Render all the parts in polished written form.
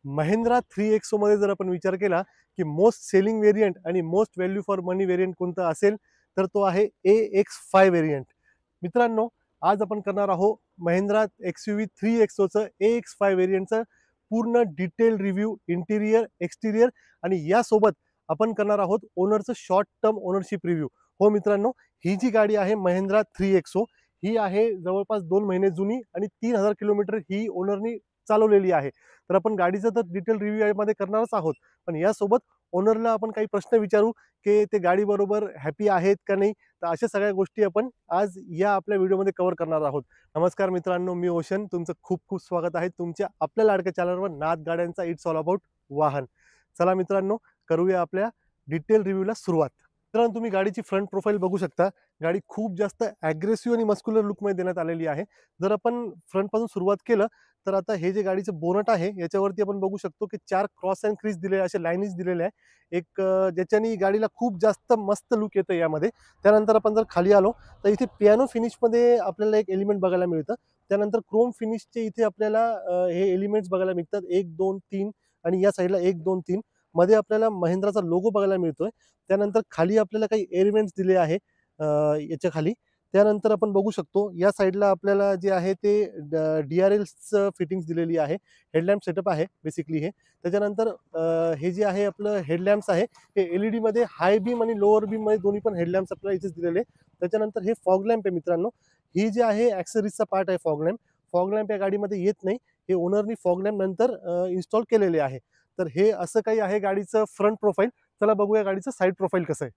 Mahindra 3XO मध्ये जर आपण विचार केला की मोस्ट सेलिंग व्हेरियंट आणि most value for money variant कोणता असेल तर तो आहे AX5 व्हेरियंट. मित्रांनो, आज आपण करणार आहोत महिंद्रा XUV 3XO AX5 व्हेरियंटचं पूर्ण डिटेल रिव्ह्यू, इंटिरियर, एक्सटिरियर आणि यासोबत आपण करणार आहोत ओनरचं शॉर्ट टर्म ओनरशिप रिव्ह्यू. हो मित्रांनो, ही जी गाडी आहे महिंद्रा 3XO ही आहे जवळपास 2 महिने जुनी आणि 3000 किलोमीटर ही ओनरनी चालवलेली आहे. तर आपण गाडीचा तर डिटेल रिव्ह्यू यामध्ये करणारच आहोत, पण यासोबत ओनरला आपण काही प्रश्न विचारू की ते गाडी बरोबर हॅपी आहेत का नाही. तर अशा सगळ्या गोष्टी आपण आज या आपल्या व्हिडिओमध्ये कव्हर करणार आहोत. नमस्कार मित्रांनो, मी ओशन, तुमचं खूप खूप स्वागत आहे तुमच्या आपल्या लाडक्या चॅनलवर नाद गाड्यांचा इट्स ऑल अबाउट वाहन. चला मित्रांनो, करूया आपल्या डिटेल रिव्ह्यूला सुरुवात. मित्रांनो, तुम्ही गाडीची फ्रंट प्रोफाईल बघू शकता. गाडी खूप जास्त ॲग्रेसिव्ह आणि मस्क्युलर लुकमध्ये देण्यात आलेली आहे. जर आपण फ्रंटपासून सुरुवात केलं तर आता हे जे गाडीचं बोनट आहे याच्यावरती आपण बघू शकतो की 4 क्रॉस अँड क्रीज दिले, असे लाईनीज दिलेले आहे. एक ज्याच्यानी गाडीला खूप जास्त मस्त लुक येतं यामध्ये. त्यानंतर आपण जर खाली आलो तर इथे पियानो फिनिशमध्ये आपल्याला एक एलिमेंट बघायला मिळतं. त्यानंतर क्रोम फिनिशचे इथे आपल्याला हे एलिमेंट्स बघायला मिळतात. 1, 2, 3 आणि या साईडला 1, 2, 3 मध्ये आपल्याला महिंद्राचा लोगो बघायला मिळतोय. त्यानंतर खाली आपल्याला काही एलिमेंट्स दिले आहे याच्या खाली. त्यानंतर आपण बघू शकतो या साईडला आपल्याला जे आहे ते DRLचं फिटिंग्स दिलेली आहे. हेडलॅम्प सेटअप आहे बेसिकली हे. त्याच्यानंतर हे जे आहे आपलं हेडलॅम्प्स आहे हे LED हाय बीम आणि लोअर बीममध्ये दोन्ही पण हेडलॅम्प्स आपल्याला इथेच दिलेले. त्याच्यानंतर हे फॉग लॅम्प आहे मित्रांनो. ही जे आहे ॲक्सेसरीजचा पार्ट आहे फॉग लॅम्प. फॉग लॅम्प या गाडीमध्ये येत नाही. हे ओनरनी फॉग लॅम्प नंतर इन्स्टॉल केलेले आहे. तर हे असं काही आहे गाडीचं फ्रंट प्रोफाईल. चला बघूया गाडीचं साईड प्रोफाईल कसं आहे.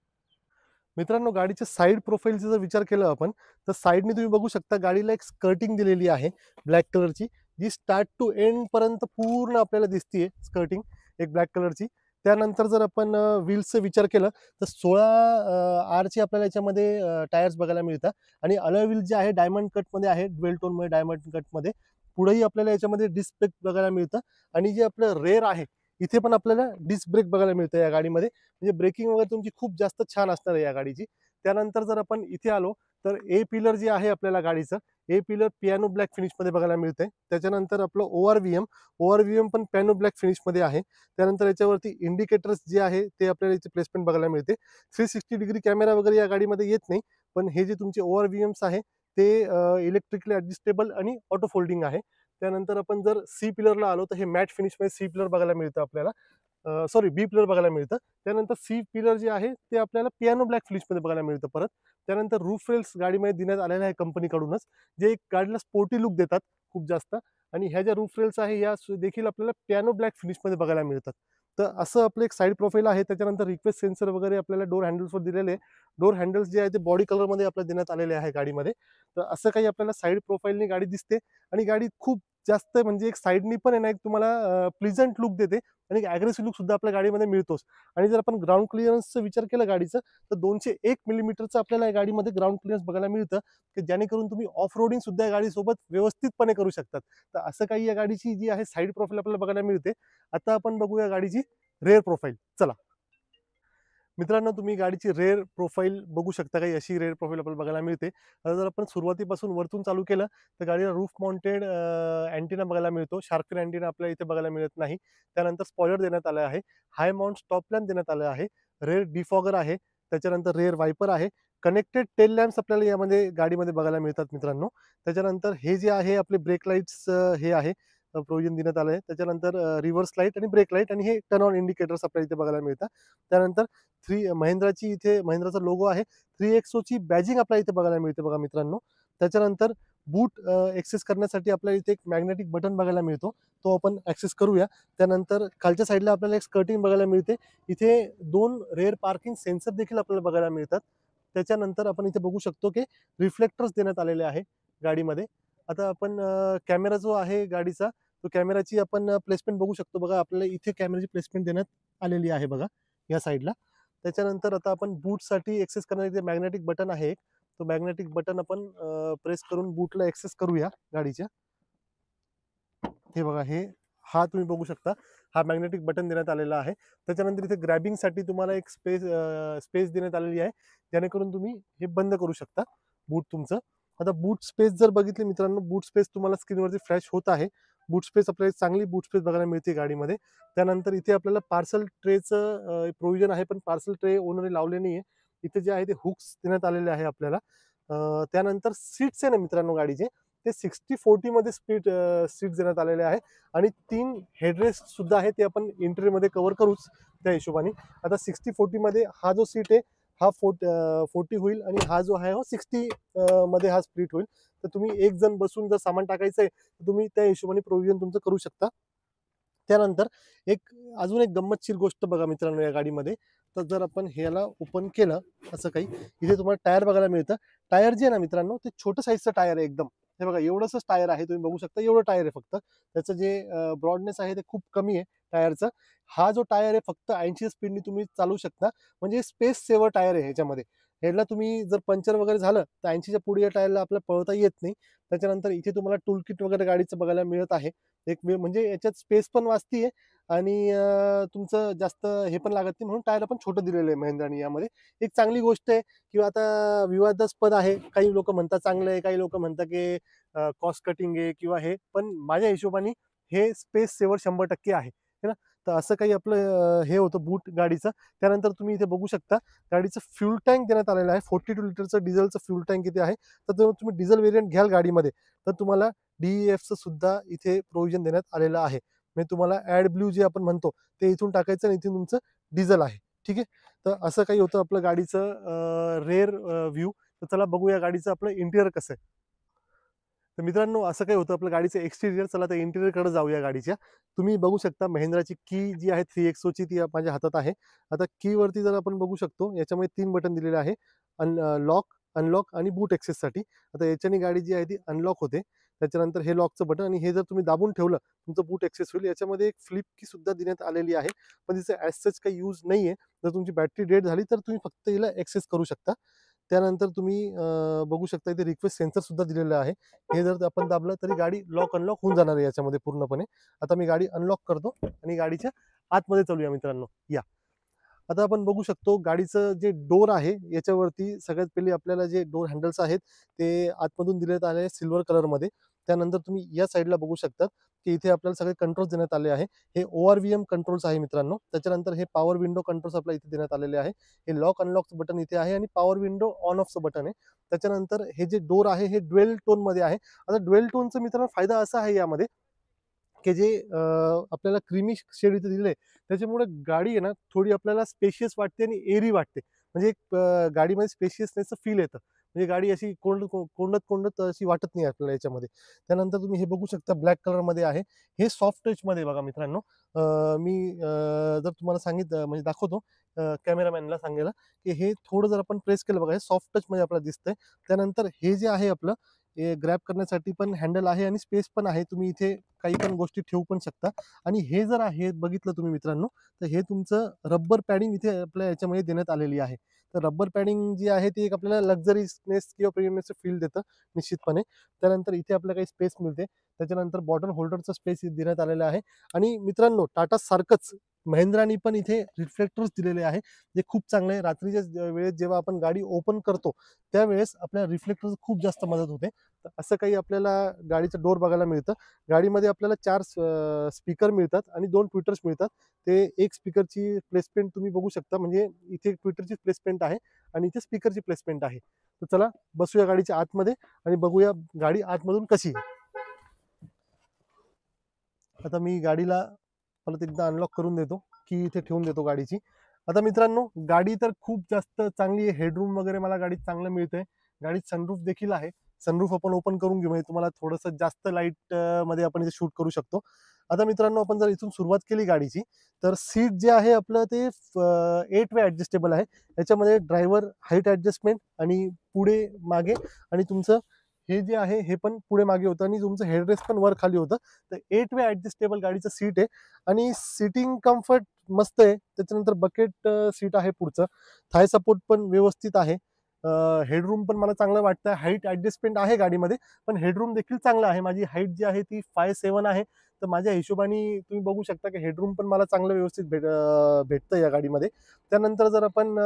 मित्रांनो, गाडीच्या साईड प्रोफाईलचा जर विचार केला आपण तर साईडने तुम्ही बघू शकता गाडीला एक स्कर्टिंग दिलेली आहे ब्लॅक कलरची, जी स्टार्ट टू एंड पर्यंत पूर्ण आपल्याला दिसतीये स्कर्टिंग एक ब्लॅक कलरची. त्यानंतर जर आपण व्हील्सचा विचार केला तर 16 आरचे आपल्याला याच्यामध्ये टायर्स बघायला मिळतात आणि अलॉय व्हील जे आहे डायमंड कटमध्ये आहे, ड्युएल टोनमध्ये डायमंड कटमध्ये. पुढेही आपल्याला याच्यामध्ये डिस्क ब्रेक बघायला मिळतं आणि जे आपलं रेअर आहे इथे पण आपल्याला डिस्क ब्रेक बघायला मिळतं या गाडीमध्ये. म्हणजे ब्रेकिंग वगैरे तुमची खूप जास्त छान असणार आहे या गाडीची. त्यानंतर जर आपण इथे आलो तर ए पिलर जे आहे आपल्याला गाडीचं, ए पिलर पियानो ब्लॅक फिनिशमध्ये बघायला मिळतंय. त्याच्यानंतर आपलं ओआरव्हीएम पण पियानो ब्लॅक फिनिशमध्ये आहे. त्यानंतर याच्यावरती इंडिकेटर्स जे आहे ते आपल्याला याची प्लेसमेंट बघायला मिळते. 360 डिग्री कॅमेरा वगैरे या गाडीमध्ये येत नाही, पण हे जे तुमचे ओआरव्हीएम्स आहे ते इलेक्ट्रिकली ॲडजस्टेबल आणि ऑटो फोल्डिंग आहे. त्यानंतर आपण जर सी पिलरला आलो तर हे मॅट फिनिशमध्ये सी पिलर बघायला मिळतं आपल्याला. सॉरी, बी पिलर बघायला मिळतं. त्यानंतर सी पिलर जे आहे ते आपल्याला पियानो ब्लॅक फिनिशमध्ये बघायला मिळतं परत. त्यानंतर रूफ रेल्स गाडीमध्ये देण्यात आलेल्या आहे कंपनीकडूनच, जे एक गाडीला स्पोर्टी लुक देतात खूप जास्त. आणि ह्या ज्या रूफ रेल्स आहे या देखील आपल्याला पियानो ब्लॅक फिनिशमध्ये बघायला मिळतात. तर असं आपलं एक साईड प्रोफाईल आहे. त्याच्यानंतर रिक्वेस्ट सेन्सर वगैरे आपल्याला डोर हँडल्सवर दिलेले आहे. डोर हँडल्स जे आहे ते बॉडी कलरमध्ये आपल्याला देण्यात आलेले आहे गाडीमध्ये. तर असं काही आपल्याला साईड प्रोफाईलनी गाडी दिसते आणि गाडी खूप जास्त म्हणजे एक साईडनी पण आहे ना, एक तुम्हाला प्लीझंट लुक देते आणि ॲग्रेसिव्ह लुक सुद्धा आपल्या गाडीमध्ये मिळतोच. आणि जर आपण ग्राउंड क्लिअरन्सचा विचार केला गाडीचं तर 201 मिलीमीटरचं आपल्याला या गाडीमध्ये ग्राउंड क्लिअरन्स बघायला मिळतं, की जेणेकरून तुम्ही ऑफ रोडिंग सुद्धा या गाडीसोबत व्यवस्थितपणे करू शकतात. तर असं काही या गाडीची जी आहे साईड प्रोफाईल आपल्याला बघायला मिळते. आता आपण बघूया गाडीची रेअर प्रोफाईल. चला मित्रांनो, तुम्ही गाडीची रेअर प्रोफाईल बघू शकता. काही अशी रेअर प्रोफाईल आपल्याला बघायला मिळते. आता जर आपण सुरुवातीपासून वरतून चालू केलं तर गाडीला रूफ माउंटेड अँटिना बघायला मिळतो. शार्क अँटिना आपल्याला इथे बघायला मिळत नाही. त्यानंतर स्पॉइलर देण्यात आलं आहे. हाय माउंट स्टॉप लॅम्प देण्यात आलं आहे. रेअर डिफॉगर आहे. त्याच्यानंतर रेअर वायपर आहे. कनेक्टेड टेल लॅम्प्स आपल्याला यामध्ये गाडीमध्ये बघायला मिळतात मित्रांनो. त्याच्यानंतर हे जे आहे आपले ब्रेक लाईट्स हे आहे प्रोव्हिजन देण्यात आलं आहे. त्याच्यानंतर रिव्हर्स लाईट आणि ब्रेक लाईट आणि हे टर्न ऑन इंडिकेटर्स आपल्याला इथे बघायला मिळतात. त्यानंतर महिंद्राची इथे महिंद्राचा लोगो आहे. 3XO ची बॅजिंग आपल्याला इथे बघायला मिळते बघा मित्रांनो. त्याच्यानंतर बूट ॲक्सेस करण्यासाठी आपल्याला इथे एक मॅग्नेटिक बटन बघायला मिळतो. तो आपण ॲक्सेस करूया. त्यानंतर खालच्या साईडला आपल्याला एक स्कर्टिंग बघायला मिळते. इथे 2 रेअर पार्किंग सेन्सर देखील आपल्याला बघायला मिळतात. त्याच्यानंतर आपण इथे बघू शकतो की रिफ्लेक्टर्स देण्यात आलेले आहे गाडीमध्ये. आता आपण कॅमेरा जो आहे गाडीचा, तो कॅमेराची आपण प्लेसमेंट बघू शकतो. बघा आपल्याला इथे कॅमेराची प्लेसमेंट देण्यात आलेली आहे बघा या साईडला. त्याच्यानंतर आता आपण बूटसाठी ॲक्सेस करण्यासाठी मॅग्नेटिक बटन आहे एक. तो मॅग्नेटिक बटन आपण प्रेस करून बूटला ॲक्सेस करूया गाडीच्या. हे बघा, हा तुम्ही बघू शकता. हा मॅग्नेटिक बटन देण्यात आलेला आहे. त्याच्यानंतर इथे ग्रॅबिंगसाठी तुम्हाला एक स्पेस देण्यात आलेली आहे, जेणेकरून तुम्ही हे बंद करू शकता बूट तुमचं. आता बूट स्पेस जर बघितली मित्रांनो, बूट स्पेस तुम्हाला स्क्रीनवरती फ्लॅश होत आहे. बूट स्पेस आपल्याला चांगली बूट स्पेस बघायला मिळते गाडीमध्ये. त्यानंतर इथे आपल्याला पार्सल ट्रेचं प्रोव्हिजन आहे, पण पार्सल ट्रे ओनरने लावले नाहीये. इथे जे आहे ते हुक्स देण्यात आलेले आहे आपल्याला. त्यानंतर सीट्स आहे ना मित्रांनो गाडीचे, ते 60-40 मध्ये सीट्स देण्यात आलेले आहे आणि 3 हेडरेस्ट सुद्धा आहे, ते आपण इंटेरियरमध्ये कव्हर करूच त्या हिशोबाने. आता 60-40 मध्ये हा जो सीट आहे हा 40 होईल आणि हा जो आहे 60 मध्ये हा स्प्लिट होईल. तर तुम्ही एक जण बसून जर सामान टाकायचं आहे तर तुम्ही त्या हिशोबाने प्रोव्हिजन तुमचं करू शकता. त्यानंतर एक अजून एक गंमतशीर गोष्ट बघा मित्रांनो या गाडीमध्ये. तर जर आपण ह्याला ओपन केलं असं काही, इथे तुम्हाला टायर बघायला मिळतं. टायर जे आहे ना मित्रांनो, ते छोटं साईजचं टायर आहे एकदम. हे बघा एवढंसंच टायर आहे, तुम्ही बघू शकता एवढं टायर आहे फक्त. त्याचं जे ब्रॉडनेस आहे ते खूप कमी आहे टायरचं. हा जो टायर आहे फक्त 80 स्पीडनी तुम्ही चालू शकता, म्हणजे स्पेस सेवर टायर आहे ह्याच्यामध्ये. ह्याला तुम्ही जर पंक्चर वगैरे झालं तर 80च्या पुढे या टायरला आपल्याला पळवता येत नाही. त्याच्यानंतर इथे तुम्हाला टूल किट वगैरे गाडीचं बघायला मिळत आहे. एक वे म्हणजे याच्यात स्पेस पण वाचतीये आणि तुमचं जास्त हे पण लागत नाही, म्हणून टायर पण छोटं दिलेलं आहे महिंद्राने यामध्ये. एक चांगली गोष्ट आहे किंवा आता विवादास्पद आहे. काही लोक म्हणतात चांगलं आहे, काही लोक म्हणतात की कॉस्ट कटिंग आहे किंवा हे, पण माझ्या हिशोबाने हे स्पेस सेवर 100% आहे है ना. तर असं काही आपलं हे होतं बूट गाडीचं. त्यानंतर तुम्ही इथे बघू शकता गाडीचं फ्यूल टँक देण्यात आलेलं आहे. 42 लिटरचं डिझेलचं फ्यूल टँक इथे आहे. तर जर तुम्ही डिझेल व्हेरियंट घ्याल गाडीमध्ये तर तुम्हाला DEFचं सुद्धा इथे प्रोव्हिजन देण्यात आलेलं आहे. म्हणजे तुम्हाला ॲड ब्ल्यू जे आपण म्हणतो ते इथून टाकायचं आणि इथून तुमचं डिझेल आहे. ठीक आहे. तर असं काही होतं आपलं गाडीचं रेअर व्ह्यू. तर चला बघूया गाडीचं आपलं इंटिरियर कसं आहे. तर मित्रांनो असं काही होतं आपलं गाडीचं एक्सटिरियर. चला तर इंटिरियरकडे जाऊया गाडीच्या. तुम्ही बघू शकता महिंद्राची की जी आहे 3XO ची ती माझ्या हातात आहे. आता कीवरती जर आपण बघू शकतो याच्यामध्ये 3 बटन दिलेले आहे. लॉक, अनलॉक आणि बूट ॲक्सेससाठी. आता याच्याने गाडी जी आहे ती अनलॉक होते. त्याच्यानंतर हे लॉकचं बटन आणि हे जर तुम्ही दाबून ठेवलं तुमचं बूट ॲक्सेस होईल. याच्यामध्ये एक फ्लिप की सुद्धा देण्यात आलेली आहे. पण तिचं ॲज सच काही यूज नाहीये. जर तुमची बॅटरी डेड झाली तर तुम्ही फक्त हिला ॲक्सेस करू शकता. त्यानंतर तुम्ही बघू शकता इथे रिक्वेस्ट सेन्सर सुद्धा दिलेलं आहे. हे जर आपण दाबलं तरी गाडी लॉक अनलॉक होऊन जाणार आहे याच्यामध्ये पूर्णपणे. आता मी गाडी अनलॉक करतो आणि गाडीच्या आतमध्ये चालूया मित्रांनो. या. आता आपण बघू शकतो गाडीचं जे डोर आहे याच्यावरती सगळ्यात पहिले आपल्याला जे डोर हँडल्स आहेत ते आतमधून दिलेत आले सिल्वर कलरमध्ये. त्यानंतर तुम्ही या साईडला बघू शकता की इथे आपल्याला सगळे कंट्रोल्स देण्यात आले आहे. हे ORVM कंट्रोल्स आहे मित्रांनो. त्याच्यानंतर हे पॉवर विंडो कंट्रोल्स आपल्याला इथे देण्यात आलेले आहे. हे लॉक अनलॉकचं बटन इथे आहे आणि पॉवर विंडो ऑन ऑफचं बटन आहे. त्याच्यानंतर हे जे डोर आहे हे ड्युएल टोनमध्ये आहे. आता ड्युएल टोनचा मित्रांनो फायदा असा आहे यामध्ये की जे आपल्याला क्रीमी शेड इथे दिले त्याच्यामुळे गाडी आहे ना थोडी आपल्याला स्पेशियस वाटते आणि एअरी वाटते. म्हणजे एक गाडीमध्ये स्पेशियसनेसचं फील येतं. म्हणजे गाडी अशी कोंडत अशी वाटत नाही आपल्याला याच्यामध्ये. त्यानंतर तुम्ही हे बघू शकता ब्लॅक कलरमध्ये आहे. हे सॉफ्ट टचमध्ये बघा मित्रांनो. मी जर तुम्हाला म्हणजे दाखवतो कॅमेरामॅनला सांगायला की हे थोडं जर आपण प्रेस केलं बघा हे सॉफ्ट टचमध्ये आपल्याला दिसतंय. त्यानंतर हे जे आहे आपलं हे ग्रॅब करण्यासाठी पण हँडल आहे आणि स्पेस पण आहे. तुम्ही इथे काही पण गोष्टी ठेवू पण शकता आणि हे जर आहे बघितलं तुम्ही मित्रांनो तर हे तुमचं रबर पॅडिंग इथे आपल्या याच्यामध्ये देण्यात आलेली आहे. तर रबर पॅडिंग जी आहे ती एक आपल्याला लक्झरीनेस किंवा प्रीमियमनेसचं फील देतं निश्चितपणे. त्यानंतर इथे आपल्याला काही स्पेस मिळते. त्याच्यानंतर बॉटल होल्डरचा स्पेस देण्यात आलेला आहे आणि मित्रांनो टाटा सारखंच महिंद्रानी पण इथे रिफ्लेक्टर्स दिलेले आहे. जे खूप चांगले आहे. रात्रीच्या वेळेस जेव्हा आपण गाडी ओपन करतो त्यावेळेस आपल्याला रिफ्लेक्टरची खूप जास्त मदत होते. तर असं काही आपल्याला गाडीचं डोर बघायला मिळतं. गाडीमध्ये आपल्याला 4 स्पीकर मिळतात आणि 2 ट्विटर्स मिळतात. ते एक स्पीकरची प्लेसमेंट तुम्ही बघू शकता. म्हणजे इथे ट्विटरची प्लेसमेंट आहे आणि इथे स्पीकरची प्लेसमेंट आहे. तर चला बसूया गाडीच्या आतमध्ये आणि बघूया गाडी आतमधून कशी आहे. आता मी गाडीला परत एकदा अनलॉक करून देतो. की इथे ठेवून देतो गाडीची. आता मित्रांनो गाडी तर खूप जास्त चांगली आहे. हेडरूम वगैरे मला गाडीत चांगलं मिळतंय. गाडीत सनरूफ देखील आहे. सनरूफ आपण ओपन करून घेऊ म्हणजे तुम्हाला थोडंसं जास्त लाईट मध्ये आपण इथे शूट करू शकतो. आता मित्रांनो आपण जर इथून सुरुवात केली गाडीची तर सीट जे आहे आपलं ते 8 वे ॲडजस्टेबल आहे. याच्यामध्ये ड्रायव्हर हाईट ॲडजस्टमेंट आणि पुढे मागे आणि तुमचं हे जे आहे हे पण पुढे मागे होतं आणि तुमचं हेडरेस्ट पण वर खाली होतं. तर 8 वे ॲडजस्टेबल गाडीचं सीट आहे आणि सीटिंग कम्फर्ट मस्त आहे. त्याच्यानंतर बकेट सीट आहे पुढचं. थाय सपोर्ट पण व्यवस्थित आहे. हेडरूम पण मला चांगलं वाटतं. हाईट ॲडजस्टमेंट आहे गाडीमध्ये, पण हेडरूम देखील चांगला आहे. माझी हाईट जी आहे ती 5'7" आहे. तर माझ्या हिशोबाने तुम्ही बघू शकता की हेडरूम पण मला चांगलं व्यवस्थित भेटतं या गाडीमध्ये. त्यानंतर जर आपण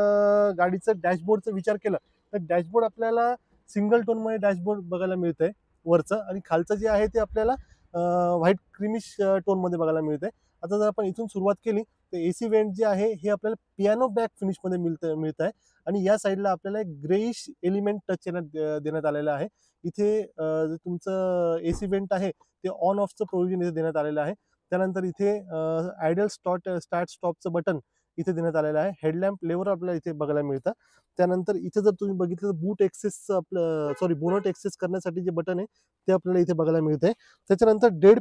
गाडीचं डॅशबोर्डचा विचार केला तर डॅशबोर्ड आपल्याला सिंगल टोनमध्ये डॅशबोर्ड बघायला मिळतंय वरचं आणि खालचं जे आहे ते आपल्याला व्हाईट क्रीमिश टोनमध्ये बघायला मिळते. आता जर आपण इथून सुरुवात केली तर एसी वेंट जे आहे हे आपल्याला पियानो बॅक फिनिशमध्ये मिळत आहे आणि या साईडला आपल्याला एक ग्रेइश एलिमेंट टच देण्यात आलेलं आहे. इथे जे तुमचं एसी वेंट आहे ते ऑन ऑफचं प्रोव्हिजन इथे देण्यात आलेलं आहे. त्यानंतर इथे आयडियल स्टार्ट स्टॉपचं बटन इथे देण्यात आलेलं आहे. हेडलॅम्प लेवर आपल्याला इथे बघायला मिळतं. त्यानंतर इथे जर तुम्ही बघितलं तर बूट एक्सेसचं आपलं बोनट एक्सेस करण्यासाठी जे बटन आहे ते आपल्याला इथे बघायला मिळतंय. त्याच्यानंतर डेड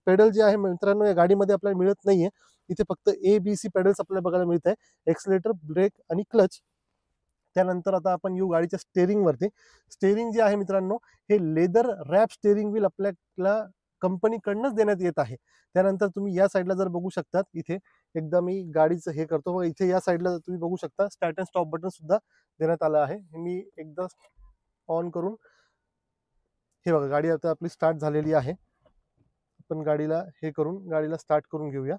पेडल जे आहे मित्रांनो या गाडीमध्ये आपल्याला मिळत नाहीये. इथे फक्त ABC पेडल्स आपल्याला बघायला मिळत आहे, एक्सलेटर, ब्रेक आणि क्लच. त्यानंतर आता आपण येऊ गाडीच्या स्टेअरिंगवरती. स्टेअरिंग जे आहे मित्रांनो हे लेदर रॅप स्टेअरिंग व्हील आपल्याला कंपनीकडनंच देण्यात येत आहे. त्यानंतर तुम्ही या साईडला जर बघू शकतात इथे एकदा मी गाडीचं हे करतो बघा, इथे या साईडला तुम्ही बघू शकता स्टार्ट अँड स्टॉप बटन सुद्धा देण्यात आलं आहे. मी एकदा ऑन करून हे बघा गाडी आता आपली स्टार्ट झालेली आहे. आपण गाडीला हे करून गाडीला स्टार्ट करून घेऊया.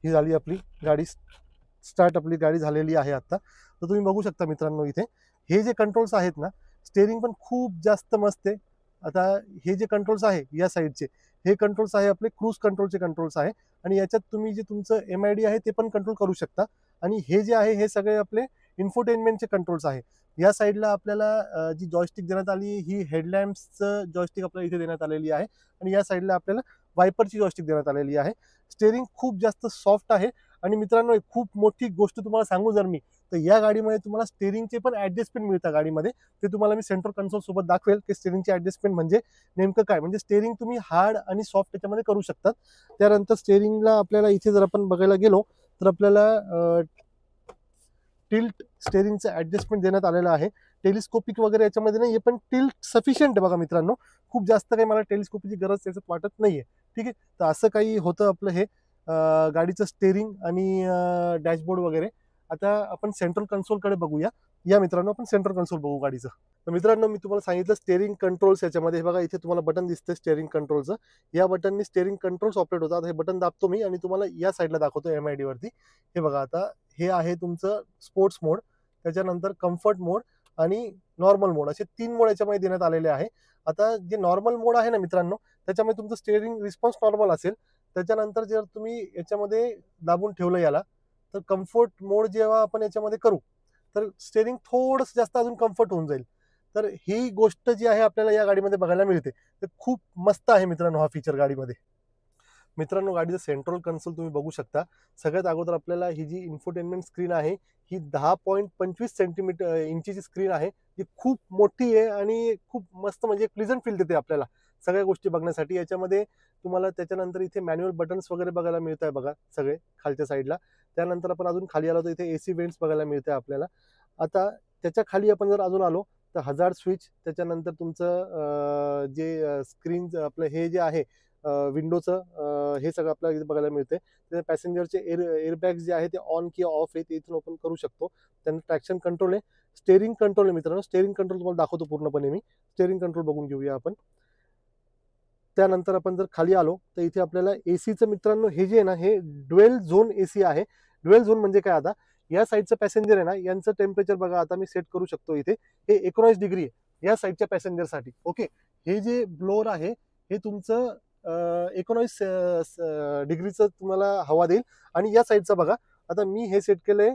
ही झाली आपली गाडी स्टार्ट, आपली गाडी झालेली आहे आता. तर तुम्ही बघू शकता मित्रांनो इथे हे जे कंट्रोल्स आहेत ना, स्टेअरिंग पण खूप जास्त मस्त आहे. आता हे जे कंट्रोल्स आहे या साईडचे हे कंट्रोल्स आहे आपले क्रूज कंट्रोलचे कंट्रोल्स आहे आणि याच्यात तुम्ही जे तुमचं MID आहे ते पण कंट्रोल करू शकता. आणि हे जे आहे हे सगळे आपले इन्फोटेनमेंटचे कंट्रोल्स आहे. या साईडला आपल्याला जी जॉयस्टिक देण्यात आली ही हेडलॅम्प्सचं जॉयस्टिक आपल्याला इथे देण्यात आलेली आहे आणि या साईडला आपल्याला वायपरची जॉयस्टिक देण्यात आलेली आहे. स्टेअरिंग खूप जास्त सॉफ्ट आहे आणि मित्रांनो खूप मोठी गोष्ट तुम्हाला सांगू जर मी तर या गाडीमध्ये तुम्हाला स्टेअरिंगचे पण ॲडजस्टमेंट मिळतात गाडीमध्ये. ते तुम्हाला मी सेंट्रल कन्सोल सोबत दाखवेल की स्टेअरिंगचे ॲडजस्टमेंट म्हणजे नेमकं काय, म्हणजे स्टेअरिंग तुम्ही हार्ड आणि सॉफ्ट त्याच्यामध्ये करू शकतात. त्यानंतर स्टेअरिंगला आपल्याला इथे जर आपण बघायला गेलो तर आपल्याला टिल्ट स्टेअरिंगचं ॲडजस्टमेंट देण्यात आलेलं आहे. टेलिस्कोपिक वगैरे याच्यामध्ये नाही, पण टिल्ट सफिशियंट आहे बघा मित्रांनो. खूप जास्त काही मला टेलिस्कोपीची गरज त्याच्यात वाटत नाहीये. ठीक आहे, तर असं काही होतं आपलं हे गाडीचं स्टेअरिंग आणि डॅशबोर्ड वगैरे. आता आपण सेंट्रल कन्सोलकडे बघूया. या मित्रांनो आपण सेंट्रल कन्सोल बघू गाडीचं. तर मित्रांनो मी तुम्हाला सांगितलं स्टेअरिंग कंट्रोल्स याच्यामध्ये बघा इथे तुम्हाला बटन दिसतं स्टेअरिंग कंट्रोलचं. या बटनने स्टेअरिंग कंट्रोल्स ऑपरेट होतात. हे बटन दाबतो मी आणि तुम्हाला या साईडला दाखवतो MID वरती. हे बघा आता हे आहे तुमचं स्पोर्ट्स मोड, त्याच्यानंतर कम्फर्ट मोड आणि नॉर्मल मोड असे 3 मोड याच्यामध्ये देण्यात आलेले आहे. आता जे नॉर्मल मोड आहे ना मित्रांनो त्याच्यामध्ये तुमचं स्टेअरिंग रिस्पॉन्स नॉर्मल असेल. त्याच्यानंतर जर तुम्ही याच्यामध्ये दाबून ठेवलं याला तर कम्फर्ट मोड जेव्हा आपण याच्यामध्ये करू तर स्टेअरिंग थोडंसं जास्त अजून कम्फर्ट होऊन जाईल. तर ही गोष्ट जी आहे आपल्याला या गाडीमध्ये बघायला मिळते. तर खूप मस्त आहे मित्रांनो हा फीचर गाडीमध्ये. मित्रांनो गाडीचं सेंट्रल कन्सोल तुम्ही बघू शकता. सगळ्यात अगोदर आपल्याला ही जी इन्फोटेनमेंट स्क्रीन आहे ही 10.25 इंचीची स्क्रीन आहे. ही खूप मोठी आहे आणि खूप मस्त म्हणजे प्लीझंट फील देते आपल्याला सगळ्या गोष्टी बघण्यासाठी. याच्यामध्ये तुम्हाला त्याच्यानंतर इथे मॅन्युअल बटन्स वगैरे बघायला मिळत आहे बघा सगळे खालच्या साईडला. त्यानंतर आपण अजून खाली आलो तर इथे AC वेंट्स बघायला मिळते आपल्याला. आता त्याच्या खाली आपण जर अजून आलो तर हजार्ड स्विच, त्याच्यानंतर तुमचं जे स्क्रीन आपलं हे जे आहे विंडोचं हे सगळं आपल्याला इथे बघायला मिळते. त्याचे पॅसेंजरचे एअरबॅग्स जे आहे ते ऑन किंवा ऑफ आहे ते इथून ओपन करू शकतो. त्यानंतर ट्रॅक्शन कंट्रोल आहे, स्टेअरिंग कंट्रोल आहे मित्रांनो. स्टेअरिंग कंट्रोल तुम्हाला दाखवतो पूर्णपणे मी. स्टेअरिंग कंट्रोल बघून घेऊया आपण. त्यानंतर आपण जर खाली आलो तर इथे आपल्याला एसीचं मित्रांनो हे जे आहे ना हे ड्युएल झोन AC आहे. ड्युएल झोन म्हणजे काय, आता या साईडचं पॅसेंजर आहे ना यांचं टेम्परेचर बघा आता मी सेट करू शकतो इथे. हे 19 डिग्री आहे या साईडच्या पॅसेंजरसाठी. ओके, हे जे ब्लोअर आहे हे तुमचं 19 डिग्रीचं तुम्हाला हवा देईल. आणि या साईडचा बघा आता मी हे सेट केलंय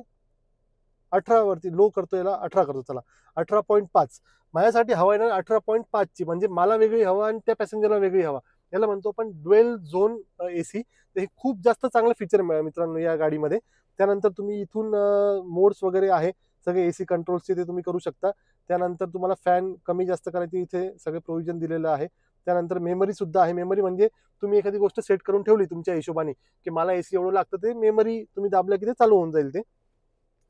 18 वरती, लो करतो याला 18 करतो, चला 18.5. माझ्यासाठी हवा आहे ना 18.5 ची, म्हणजे मला वेगळी हवा आणि त्या पॅसेंजरला वेगळी हवा. याला म्हणतो आपण ड्युएल झोन AC. तर हे खूप जास्त चांगलं फीचर मित्रांनो या गाडीमध्ये. त्यानंतर तुम्ही इथून मोड्स वगैरे आहे सगळे AC कंट्रोल्सचे ते तुम्ही करू शकता. त्यानंतर तुम्हाला फॅन कमी जास्त करायची इथे सगळे प्रोव्हिजन दिलेलं आहे. त्यानंतर मेमरी सुद्धा आहे. मेमरी म्हणजे तुम्ही एखादी गोष्ट सेट करून ठेवली तुमच्या हिशोबाने की मला AC एवढं लागतं, ते मेमरी तुम्ही दाबलं की ते चालू होऊन जाईल. ते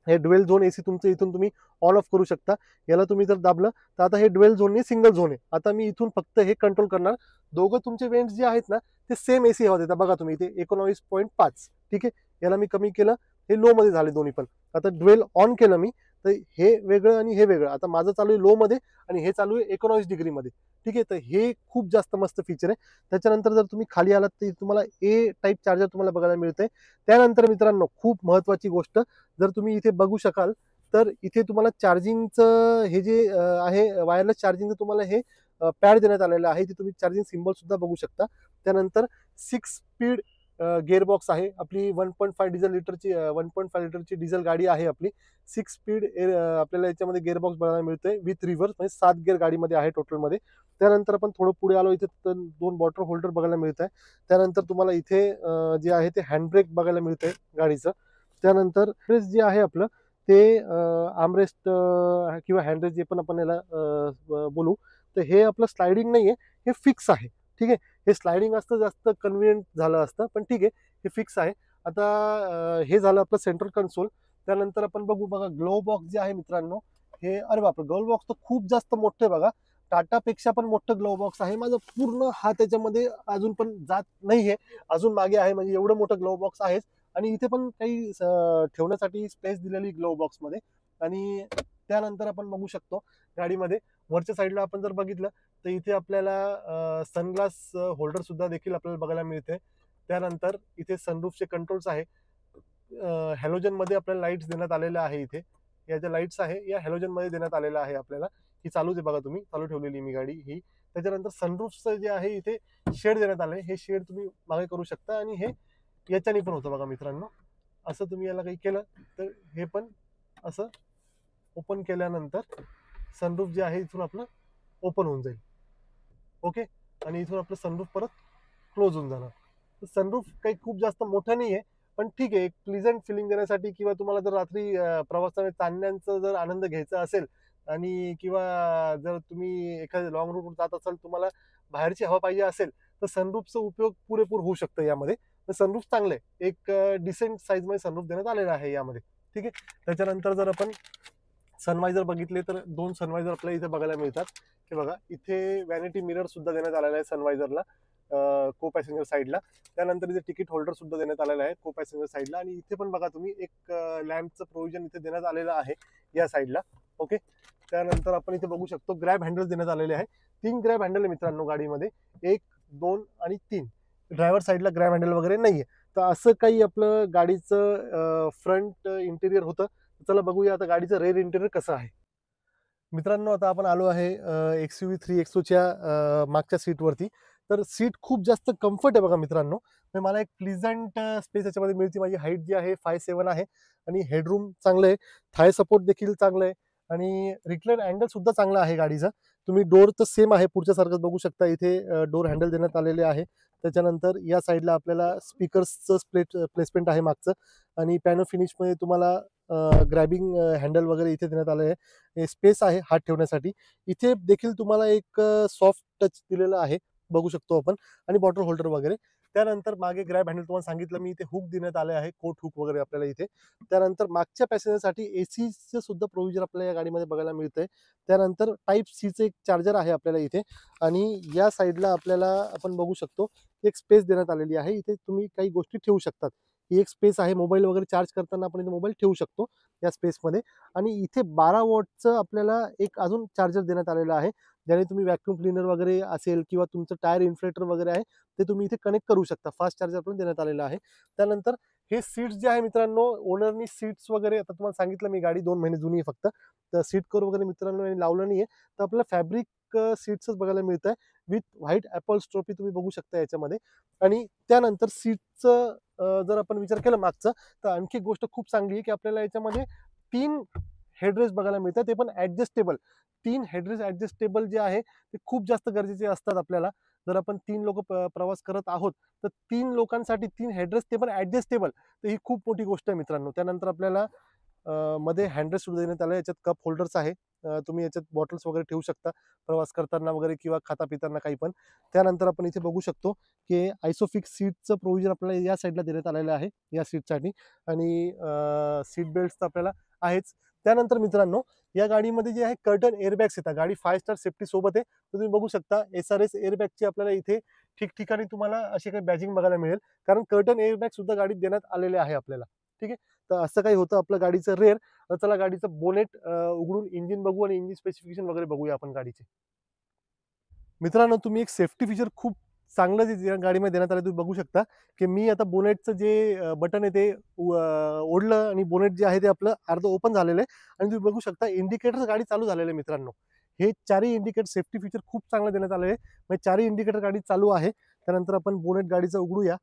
हे ड्युएल झोन AC तुमचं इथून तुम्ही ऑन ऑफ करू शकता. याला तुम्ही जर दाबलं तर आता हे ड्युएल झोन नाही सिंगल झोन आहे. आता मी इथून फक्त हे कंट्रोल करणार. दोघं तुमचे वेंट्स जे आहेत ना ते सेम AC हवा देतात बघा तुम्ही इथे 19.5. ठीक आहे, याला मी कमी केलं, हे लो मध्ये झाले दोन्ही पण. आता ड्युएल ऑन केलं मी तर हे वेगळं आणि हे वेगळं. आता माझं चालू आहे लो मध्ये आणि हे चालू आहे 19 डिग्री मध्ये. ठीक आहे, तर हे खूप जास्त मस्त फीचर आहे. त्याच्यानंतर जर तुम्ही खाली आलात तर तुम्हाला A टाईप चार्जर तुम्हाला बघायला मिळतंय. त्यानंतर मित्रांनो खूप महत्वाची गोष्ट, जर तुम्ही इथे बघू शकाल तर इथे तुम्हाला चार्जिंगचं हे जे आहे वायरलेस चार्जिंगचं तुम्हाला हे पॅड देण्यात आलेला आहे. इथे तुम्ही चार्जिंग सिम्बॉल सुद्धा बघू शकता. त्यानंतर 6 स्पीड गिअरबॉक्स आहे. आपली 1.5 लिटरची डिझेल गाडी आहे आपली. 6 स्पीड आपल्याला याच्यामध्ये गिअरबॉक्स बघायला मिळतोय विथ रिव्हर्स, म्हणजे 7 गिअर गाडीमध्ये आहे टोटलमध्ये. त्यानंतर आपण थोडं पुढे आलो, इथे 2 बॉटल होल्डर बघायला मिळत आहे. त्यानंतर तुम्हाला इथे जे आहे ते हँडब्रेक बघायला मिळत आहे गाडीचं. त्यानंतर जे आहे आपलं ते आर्मरेस्ट किंवा हँडरेस्ट जे पण आपण याला बोलू, तर हे आपलं स्लायडिंग नाहीये, हे फिक्स आहे. ठीक आहे, हे स्लायडिंग असतं जास्त कन्व्हिनियंट झालं असतं, पण ठीक आहे हे फिक्स आहे. आता हे झालं आपलं सेंट्रल कन्सोल. त्यानंतर आपण बघू बघा ग्लोव बॉक्स जे आहे मित्रांनो, हे अरे बापरे, ग्लोव बॉक्स तर खूप जास्त मोठं आहे बघा. टाटापेक्षा पण मोठं ग्लोव बॉक्स आहे. माझा पूर्ण हात त्याच्यामध्ये अजून पण जात नाहीये, अजून मागे आहे, म्हणजे एवढं मोठं ग्लोव बॉक्स आहे. आणि इथे पण काही ठेवण्यासाठी स्पेस दिलेली ग्लोव बॉक्स मध्ये. आणि त्यानंतर आपण बघू शकतो गाडीमध्ये वरच्या साईडला आपण जर बघितलं तर इथे आपल्याला सनग्लास होल्डर सुद्धा देखील आपल्याला बघायला मिळते. त्यानंतर इथे सनरूफचे कंट्रोल्स आहे. हॅलोजन मध्ये आपल्याला लाईट्स देण्यात आलेल्या आहे. इथे या ज्या लाईट्स आहे या हॅलोजन मध्ये देण्यात आलेल्या आहे आपल्याला. ही चालूच आहे बघा, तुम्ही चालू ठेवलेली मी गाडी ही. त्याच्यानंतर सनरूफचं जे आहे इथे शेड देण्यात आलंय, हे शेड तुम्ही मागे करू शकता. आणि हे याच्याने पण होतं बघा मित्रांनो. असं तुम्ही याला काही केलं तर हे पण असं ओपन केल्यानंतर सनरूफ जे आहे इथून आपलं ओपन होऊन जाईल. ओके, आणि इथून आपलं सनरूफ परत क्लोज होऊन जाणार. सनरूफ काही खूप जास्त मोठं नाही आहे, पण ठीक आहे, एक प्लीझंट फिलिंग देण्यासाठी किंवा तुम्हाला जर रात्री प्रवासाने चांदण्यांचा जर आनंद घ्यायचा असेल आणि किंवा जर तुम्ही एखाद्या लॉंग रूटवर जात असाल, तुम्हाला बाहेरची हवा पाहिजे असेल, तर सनरूफचा उपयोग पुरेपूर होऊ शकतो यामध्ये. तर सनरूफ चांगलं आहे, एक डिसेंट साईजमध्ये सनरूफ देण्यात आलेला आहे यामध्ये. ठीक आहे, त्याच्यानंतर जर आपण सनवायझर बघितले तर 2 सनवायझर आपल्याला इथे बघायला मिळतात. हे बघा, इथे व्हॅनिटी मिरर सुद्धा देण्यात आलेला आहे सनवायझरला को पॅसेंजर साईडला. त्यानंतर इथे तिकीट होल्डर सुद्धा देण्यात आलेला आहे को पॅसेंजर साईडला. आणि इथे पण बघा तुम्ही एक लॅम्पचं प्रोव्हिजन इथे देण्यात आलेलं आहे या साईडला. ओके, त्यानंतर आपण इथे बघू शकतो ग्रॅब हँडल देण्यात आलेले आहे. 3 ग्रॅब हँडल आहे मित्रांनो गाडीमध्ये, 1, 2 आणि 3. ड्रायव्हर साईडला ग्रॅब हँडल वगैरे नाहीये. तर असं काही आपलं गाडीचं फ्रंट इंटेरियर होतं. चला बघूया आता गाडीचं रेअर इंटेरियर कसं आहे. मित्रांनो आता आपण आलो आहे XUV 3XO मागच्या सीटवरती. तर सीट खूप जास्त कम्फर्ट आहे बघा मित्रांनो. तर मला एक प्लीझंट स्पेस याच्यामध्ये मिळते. माझी हाईट जी आहे 5'7" आहे आणि हेडरूम चांगलं आहे. थाय सपोर्ट देखील चांगलं आहे आणि रिक्लाइन अँगल सुद्धा चांगला आहे गाडीचा. तुम्ही डोर तर सेम आहे पुढच्या सारखंच बघू शकता. इथे डोर हँडल देण्यात आलेले आहे. त्याच्यानंतर या साईडला आपल्याला स्पीकर्सचं प्लेसमेंट आहे मागचं. आणि पॅनो फिनिशमध्ये तुम्हाला ग्रॅबिंग हँडल वगैरे इथे देण्यात आलं आहे. स्पेस आहे हात ठेवण्यासाठी. इथे देखील तुम्हाला एक सॉफ्ट टच दिलेलं आहे, बघू शकतो आपण. आणि बॉटल होल्डर वगैरे. त्यानंतर मागे ग्रॅब हँडल तुम्हाला सांगितलं मी, इथे हुक देण्यात आले आहे, कोट हुक वगैरे आपल्याला इथे. त्यानंतर मागच्या पॅसेंजरसाठी एसीचं सुद्धा प्रोव्हिजन आपल्याला या गाडीमध्ये बघायला मिळतंय. त्यानंतर टाईप सीचं एक चार्जर आहे आपल्याला इथे. आणि या साईडला आपल्याला आपण बघू शकतो एक स्पेस देण्यात आलेली आहे. इथे तुम्ही काही गोष्टी ठेवू शकतात. ही एक स्पेस आहे, मोबाईल वगैरे चार्ज करताना आपण इथे मोबाईल ठेवू शकतो या स्पेसमध्ये. आणि इथे 12 वॉटचं आपल्याला एक अजून चार्जर देण्यात आलेलं आहे, ज्याने तुम्ही व्हॅक्यूम क्लिनर वगैरे असेल किंवा तुमचं टायर इन्फ्लेटर वगैरे आहे ते तुम्ही इथे कनेक्ट करू शकता. फास्ट चार्जर पण देण्यात आलेलं आहे. त्यानंतर हे सीट्स जे आहे मित्रांनो, ओनरनी सीट्स वगैरे, आता तुम्हाला सांगितलं मी गाडी 2 महिने जुनी आहे फक्त, तर सीट कव्हर वगैरे मित्रांनो यांनी लावलं नाहीये. तर आपल्याला फॅब्रिक सीट्सच बघायला मिळत आहे विथ व्हाईट ॲपल स्ट्रोपी तुम्ही बघू शकता याच्यामध्ये. आणि त्यानंतर सीटचं जर आपण विचार केला मागचा, तर आणखी एक गोष्ट खूप चांगली आहे की आपल्याला याच्यामध्ये 3 हेडरेस्ट बघायला मिळतात, ते पण ऍडजस्टेबल. 3 हेडरेस्ट ऍडजस्टेबल जे आहे ते खूप जास्त गरजेचे असतात आपल्याला. जर आपण 3 लोक प्रवास करत आहोत तर 3 लोकांसाठी 3 हेडरेस्ट, ते पण ऍडजस्टेबल, तर ही खूप मोठी गोष्ट आहे मित्रांनो. त्यानंतर आपल्याला मध्ये हँडरेस्ट सुद्धा देण्यात आलं. याच्यात कप होल्डर्स आहे. तुम्ही याच्यात बॉटल्स वगैरे ठेवू शकता प्रवास करताना वगैरे किंवा खाता पिताना काही पण. त्यानंतर आपण इथे बघू शकतो की आयसोफिक्स सीटचं प्रोव्हिजन आपल्याला या साईडला देण्यात आलेलं आहे या सीटसाठी. आणि सीट बेल्ट तर आपल्याला आहेच. त्यानंतर मित्रांनो या गाडीमध्ये जे आहे कर्टन एअरबॅग्स येतात. गाडी 5 स्टार सेफ्टी सोबत आहे. तर तुम्ही बघू शकता SRS एअरबॅगची आपल्याला इथे ठिकठिकाणी तुम्हाला अशी काही बॅजिंग बघायला मिळेल, कारण कर्टन एअरबॅग सुद्धा गाडीत देण्यात आलेले आहे आपल्याला. ठीक आहे, तर असं काही होतं आपलं गाडीचं रेअर. तर चला गाडीचं बोनेट उघडून इंजिन बघू आणि इंजिन स्पेसिफिकेशन वगैरे बघूया आपण गाडीचे. मित्रांनो तुम्ही एक सेफ्टी फीचर खूप चांगलं जे गाडीमध्ये देण्यात आलं तुम्ही बघू शकता की मी आता बोनेटचं जे बटन आहे ते ओढलं आणि बोनेट जे आहे ते आपलं अर्ध ओपन झालेलं आहे. आणि तुम्ही बघू शकता इंडिकेटर गाडी चालू झालेलं आहे मित्रांनो. हे चारही इंडिकेटर सेफ्टी फीचर खूप चांगलं देण्यात आलेलं आहे. म्हणजे चारही इंडिकेटर गाडी चालू आहे. त्यानंतर आपण बोनेट गाडीचा उघडूया.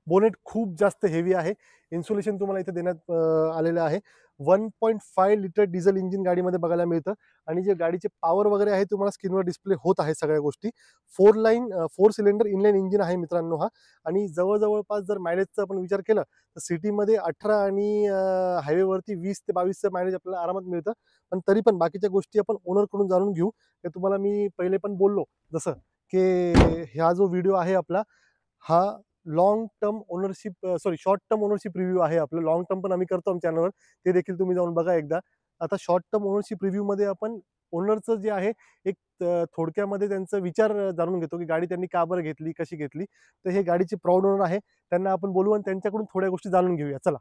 बोनेट खूप जास्त हेवी आहे. इन्सुलेशन तुम्हाला इथे देण्यात आलेलं आहे. 1.5 लिटर डिझेल इंजिन गाडीमध्ये बघायला मिळतं आणि जे गाडीचे पॉवर वगैरे आहे तुम्हाला स्क्रीनवर डिस्प्ले होत आहे सगळ्या गोष्टी. 4 सिलेंडर इनलाईन इंजिन आहे मित्रांनो हा. आणि जवळपास जर मायलेजचा आपण विचार केला तर सिटीमध्ये 18 आणि हायवेवरती 20 ते 22चं मायलेज आपल्याला आरामात मिळतं. पण तरी पण बाकीच्या गोष्टी आपण ओनरकडून जाणून घेऊ. ते तुम्हाला मी पहिले पण बोललो जसं की हा जो व्हिडिओ आहे आपला हा long term ownership short term ownership review आहे. आपलं लॉंग टर्म पण आम्ही करतो आमच्या चॅनलवर, ते देखील तुम्ही जाऊन बघा एकदा. आता शॉर्ट टर्म ओनरशिप रिव्ह्यूमध्ये आपण ओनरचं जे आहे एक थोडक्यामध्ये त्यांचा विचार जाणून घेतो की गाडी त्यांनी का बरं घेतली, कशी घेतली. तर हे गाडीचे प्राऊड ओनर आहे, त्यांना आपण बोलू आणि त्यांच्याकडून थोड्या गोष्टी जाणून घेऊया. चला.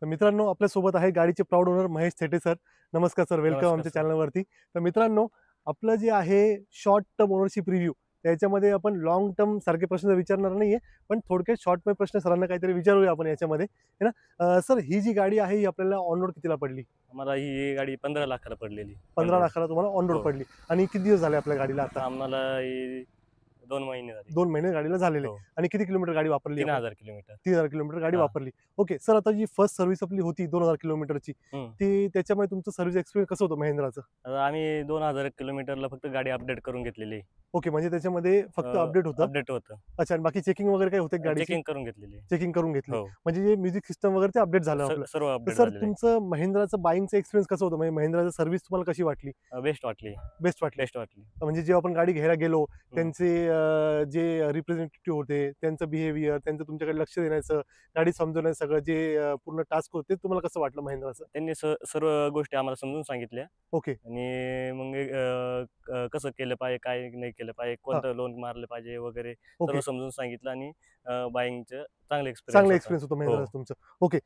तर मित्रांनो आपल्यासोबत आहे गाडीचे proud owner Mahesh Thete sir. नमस्कार सर, वेलकम आमच्या चॅनलवरती. तर मित्रांनो आपलं जे आहे शॉर्ट टर्म ओनरशिप रिव्ह्यू त्याच्यामध्ये आपण लॉंग टर्म सारखे प्रश्न विचारणार नाहीये, पण थोडक्यात शॉर्ट टर्म प्रश्न सरांना काहीतरी विचारूया आपण याच्यामध्ये, है ना. सर ही जी गाडी आहे ही आपल्याला ऑन रोड कितीला पडली? आम्हाला ही गाडी 15 लाखाला पडलेली. 15 लाखाला तुम्हाला ऑन रोड पडली. आणि किती दिवस झाले आपल्या गाडीला आता? आम्हाला 2 महिने झाले. 2 महिने गाडीला झालेले. आणि किती किलोमीटर गाडी वापरली? 3000 किलोमीटर. 3000 किलोमीटर गाडी वापरली. ओके सर, आता जी फर्स्ट सर्व्हिस आपली होती 2000 किलोमीटरची, ती त्याच्यामुळे तुमचं सर्व्हिस एक्सपिरियन्स कसं होतं महिंद्राचं? आम्ही 2000 किलोमीटरला फक्त गाडी अपडेट करून घेतलेली. ओके, म्हणजे त्याच्यामध्ये फक्त अपडेट होतं. अच्छा, आणि बाकी चेकिंग वगैरे काही होते गाडी? चेकिंग करून घेतलेली. चेकिंग करून घेतली. म्हणजे जे म्युझिक सिस्टम वगैरे ते अपडेट झालं आपलं सर्व अपडेट. सर तुमचं महिंद्राचं बाईंगचं एक्सपिरियन्स कसं होतं? म्हणजे महिंद्राचं सर्व्हिस तुम्हाला कशी वाटली? बेस्ट वाटली. बेस्ट वाटली. म्हणजे जेव्हा आपण गाडी घ्यायला गेलो त्यांचे जे रिप्रेझेंटेटिव्ह होते, त्यांचं बिहेवियर, त्यांचं तुमच्याकडे लक्ष देण्याचं, गाडी समजवण्याचं सगळं जे पूर्ण टास्क होते, ते तुम्हाला कसं वाटलं महिंद्राचं? त्यांनी सर्व गोष्टी आम्हाला समजून सांगितल्या. ओके. आणि मग कसं केलं पाहिजे, काय नाही केलं पाहिजे, कोणतं लोन मारलं पाहिजे वगैरे सर्व समजून सांगितलं. आणि बाईंगचं चांगलं एक्सपिरियन्स होतं महिंद्राचं तुमचं. ओके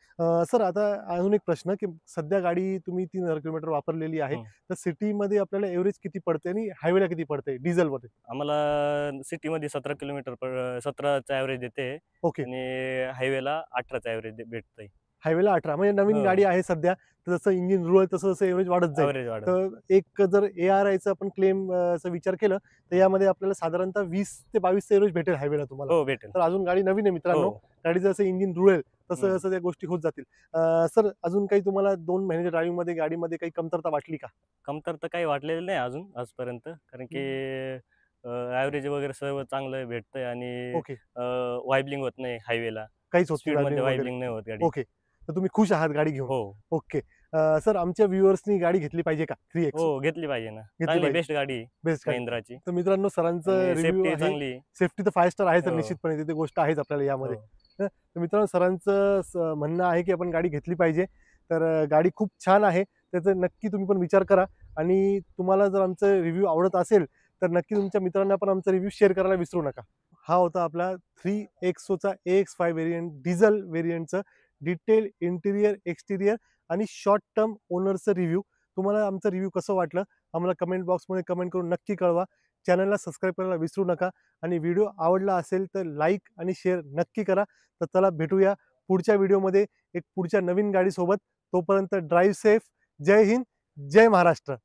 सर, आता अजून एक प्रश्न की सध्या गाडी तुम्ही 3000 किलोमीटर वापरलेली आहे, तर सिटीमध्ये आपल्याला एव्हरेज किती पडते आणि हायवेला किती पडते डिझेलमध्ये? आम्हाला सिटीमध्ये 17 किलोमीटर 17चा ॲव्हरेज देते. ओके. आणि हायवेला 18चा ॲव्हरेज भेटतंय. हायवेला 18. म्हणजे नवीन गाडी आहे सध्या, तर जसं इंजिन रुळ तसं जसं एव्हरेज वाढत जाईल. तर एक जर ARIचा आपण क्लेम विचार केला तर यामध्ये आपल्याला साधारणतः 20 ते 22 एव्हरेज भेटेल हायवेला तुम्हाला. हो भेटेल. तर अजून गाडी नवीन आहे मित्रांनो. गाडीचं जसं इंजिन रुळेल तसं जसं त्या गोष्टी होत जातील. सर अजून काही तुम्हाला 2 महिन्याच्या ड्रायव्हिंग मध्ये गाडीमध्ये काही कमतरता वाटली का? कमतरता काही वाटलेलं नाही अजून आजपर्यंत, कारण की ॲव्हरेज वगैरे सर्व चांगलं भेटतंय. आणि ओके. वायबलिंग होत नाही हायवेला, काहीच होत स्पीडमध्ये वायबलिंग नाही होत गाडी. ओके, तर तुम्ही खुश आहात गाडी घेऊन? हो. ओके सर, आमच्या व्ह्युअर्सनी गाडी घेतली पाहिजे का 3X? हो घेतली पाहिजे ना. बेस्ट गाडी बेस्ट महिंद्राची. तर मित्रांनो सरांचं रिव्ह्यू आहे. चांगली सेफ्टी तर 5 स्टार आहे तर निश्चितपणे तिथे गोष्ट आहेच आपल्याला यामध्ये. तर मित्रांनो सरांचं म्हणणं आहे की आपण गाडी घेतली पाहिजे. तर गाडी खूप छान आहे, त्याचा नक्की तुम्ही पण विचार करा. आणि तुम्हाला जर आमचं रिव्ह्यू आवडत असेल तर नक्की तुमच्या मित्रांना पण आमचा रिव्ह्यू शेअर करायला विसरू नका. हा होता आपला 3XOचा AX5 व्हेरियंट, डिझेल व्हेरियंटचं डिटेल इंटिरियर, एक्सटिरियर आणि शॉर्ट टर्म ओनरचं रिव्ह्यू. तुम्हाला आमचं रिव्ह्यू कसं वाटलं आम्हाला कमेंट बॉक्समध्ये कमेंट करून नक्की कळवा. चॅनलला सबस्क्राईब करायला विसरू नका. आणि व्हिडिओ आवडला असेल तर लाईक आणि शेअर नक्की करा. तर चला भेटूया पुढच्या व्हिडिओमध्ये एक पुढच्या नवीन गाडीसोबत. तोपर्यंत ड्राईव्ह सेफ. जय हिंद, जय महाराष्ट्र.